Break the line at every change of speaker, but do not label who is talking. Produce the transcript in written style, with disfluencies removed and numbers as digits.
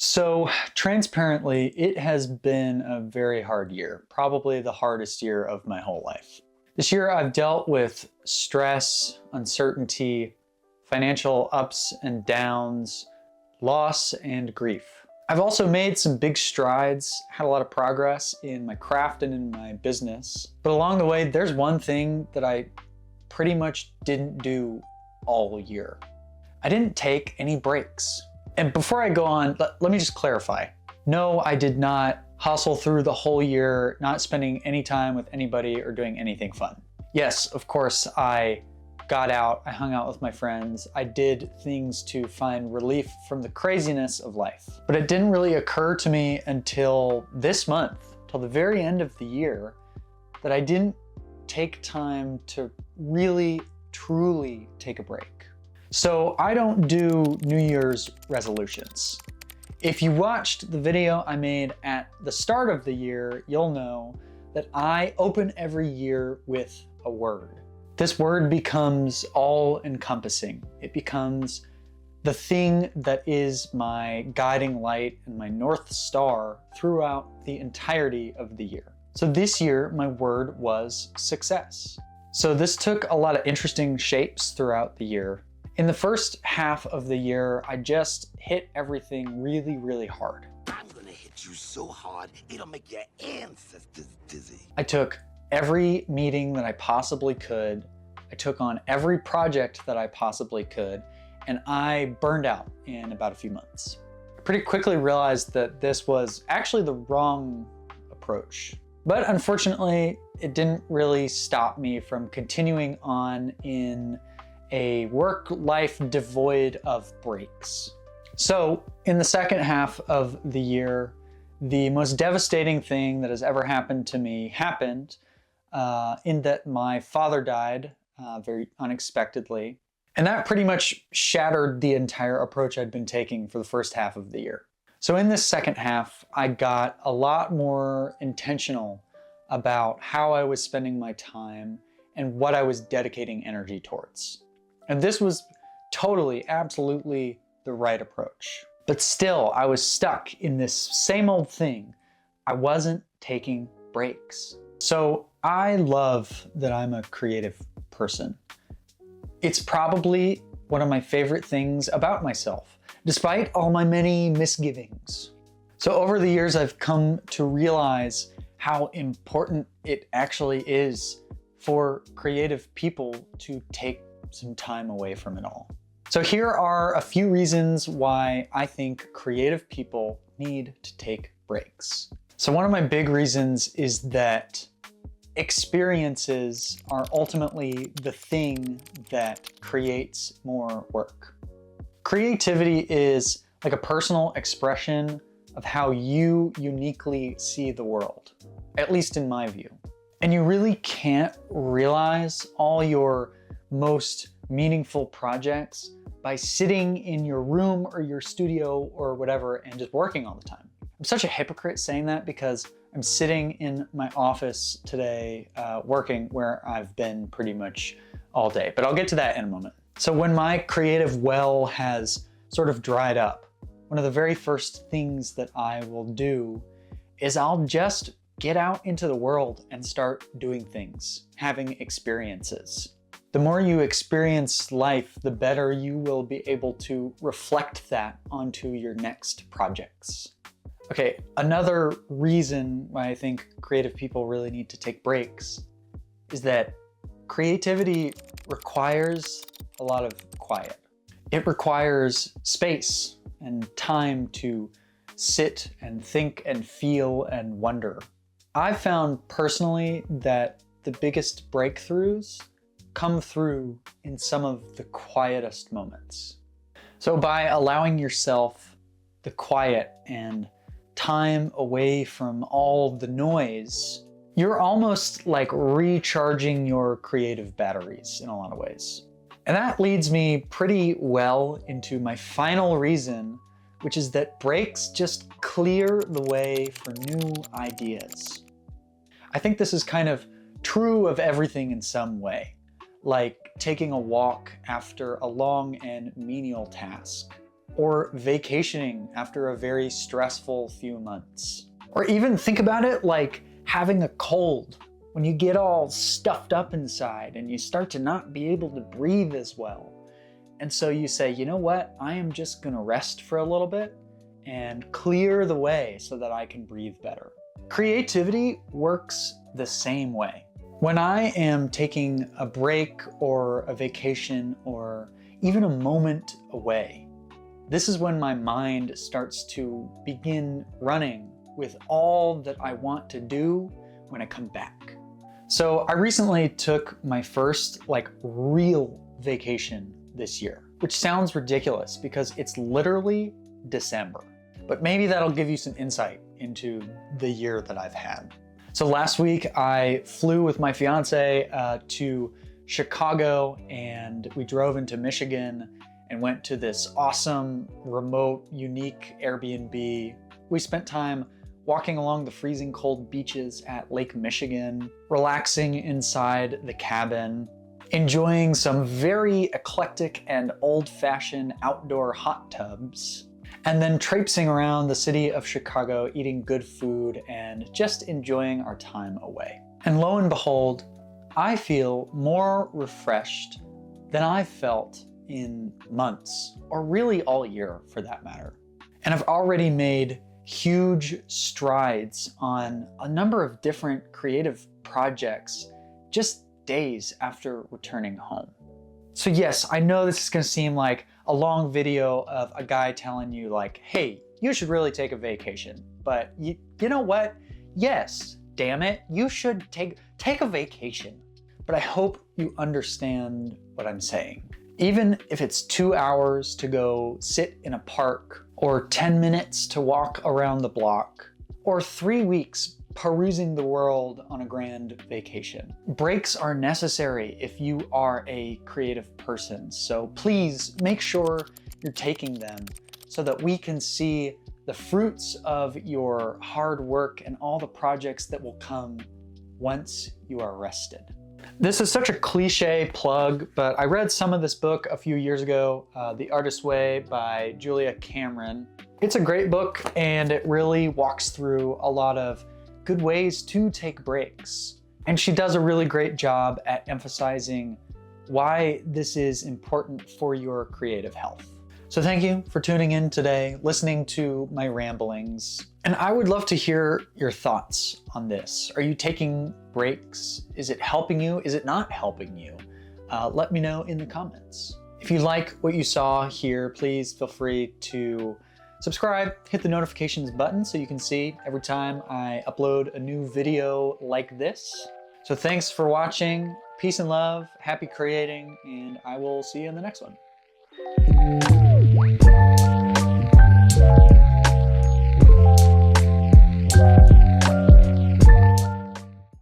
So transparently, it has been a very hard year, probably the hardest year of my whole life. This year I've dealt with stress, uncertainty, financial ups and downs, loss and grief. I've also made some big strides, had a lot of progress in my craft and in my business. But along the way, there's one thing that I pretty much didn't do all year. I didn't take any breaks. And before I go on, let me just clarify. No, I did not hustle through the whole year, not spending any time with anybody or doing anything fun. Yes, of course, I got out, I hung out with my friends, I did things to find relief from the craziness of life. But it didn't really occur to me until this month, till the very end of the year, that I didn't take time to really, truly take a break. So I don't do New Year's resolutions. If you watched the video I made at the start of the year, you'll know that I open every year with a word. This word becomes all-encompassing. It becomes the thing that is my guiding light and my North Star throughout the entirety of the year. So this year, my word was success. So this took a lot of interesting shapes throughout the year. In the first half of the year, I just hit everything really, really hard.
I'm gonna hit you so hard, it'll make your ancestors dizzy.
I took every meeting that I possibly could. I took on every project that I possibly could, and I burned out in about a few months. I pretty quickly realized that this was actually the wrong approach. But unfortunately, it didn't really stop me from continuing on in a work life devoid of breaks. So in the second half of the year, the most devastating thing that has ever happened to me happened in that my father died very unexpectedly. And that pretty much shattered the entire approach I'd been taking for the first half of the year. So in this second half, I got a lot more intentional about how I was spending my time and what I was dedicating energy towards. And this was totally, absolutely the right approach. But still, I was stuck in this same old thing. I wasn't taking breaks. So I love that I'm a creative person. It's probably one of my favorite things about myself, despite all my many misgivings. So over the years, I've come to realize how important it actually is for creative people to take some time away from it all. So here are a few reasons why I think creative people need to take breaks. So one of my big reasons is that experiences are ultimately the thing that creates more work. Creativity is like a personal expression of how you uniquely see the world, at least in my view. And you really can't realize all your most meaningful projects by sitting in your room or your studio or whatever and just working all the time. I'm such a hypocrite saying that because I'm sitting in my office today working where I've been pretty much all day, but I'll get to that in a moment. So when my creative well has sort of dried up, one of the very first things that I will do is I'll just get out into the world and start doing things, having experiences. The more you experience life, the better you will be able to reflect that onto your next projects. Okay, another reason why I think creative people really need to take breaks is that creativity requires a lot of quiet. It requires space and time to sit and think and feel and wonder. I've found personally that the biggest breakthroughs come through in some of the quietest moments. So by allowing yourself the quiet and time away from all the noise, you're almost like recharging your creative batteries in a lot of ways. And that leads me pretty well into my final reason, which is that breaks just clear the way for new ideas. I think this is kind of true of everything in some way, like taking a walk after a long and menial task, or vacationing after a very stressful few months. Or even think about it like having a cold, when you get all stuffed up inside and you start to not be able to breathe as well. And so you say, you know what, I am just gonna rest for a little bit and clear the way so that I can breathe better. Creativity works the same way. When I am taking a break or a vacation or even a moment away, this is when my mind starts to begin running with all that I want to do when I come back. So I recently took my first real vacation this year, which sounds ridiculous because it's literally December. But maybe that'll give you some insight into the year that I've had. So last week I flew with my fiance to Chicago, and we drove into Michigan and went to this awesome, remote, unique Airbnb. We spent time walking along the freezing cold beaches at Lake Michigan, relaxing inside the cabin, enjoying some very eclectic and old-fashioned outdoor hot tubs, and then traipsing around the city of Chicago, eating good food and just enjoying our time away. And lo and behold, I feel more refreshed than I've felt in months, or really all year for that matter. And I've already made huge strides on a number of different creative projects just days after returning home. So yes, I know this is gonna seem like a long video of a guy telling you hey, you should really take a vacation. But you know what? Yes, damn it, you should take a vacation. But I hope you understand what I'm saying. Even if it's 2 hours to go sit in a park, or 10 minutes to walk around the block, or 3 weeks perusing the world on a grand vacation. Breaks are necessary if you are a creative person, so please make sure you're taking them so that we can see the fruits of your hard work and all the projects that will come once you are rested. This is such a cliche plug, but I read some of this book a few years ago, The Artist's Way by Julia Cameron. It's a great book, and it really walks through a lot of good ways to take breaks. And she does a really great job at emphasizing why this is important for your creative health. So thank you for tuning in today, listening to my ramblings. And I would love to hear your thoughts on this. Are you taking breaks? Is it helping you? Is it not helping you? Let me know in the comments. If you like what you saw here, please feel free to subscribe, hit the notifications button so you can see every time I upload a new video like this. So thanks for watching. Peace and love, happy creating, and I will see you in the next one.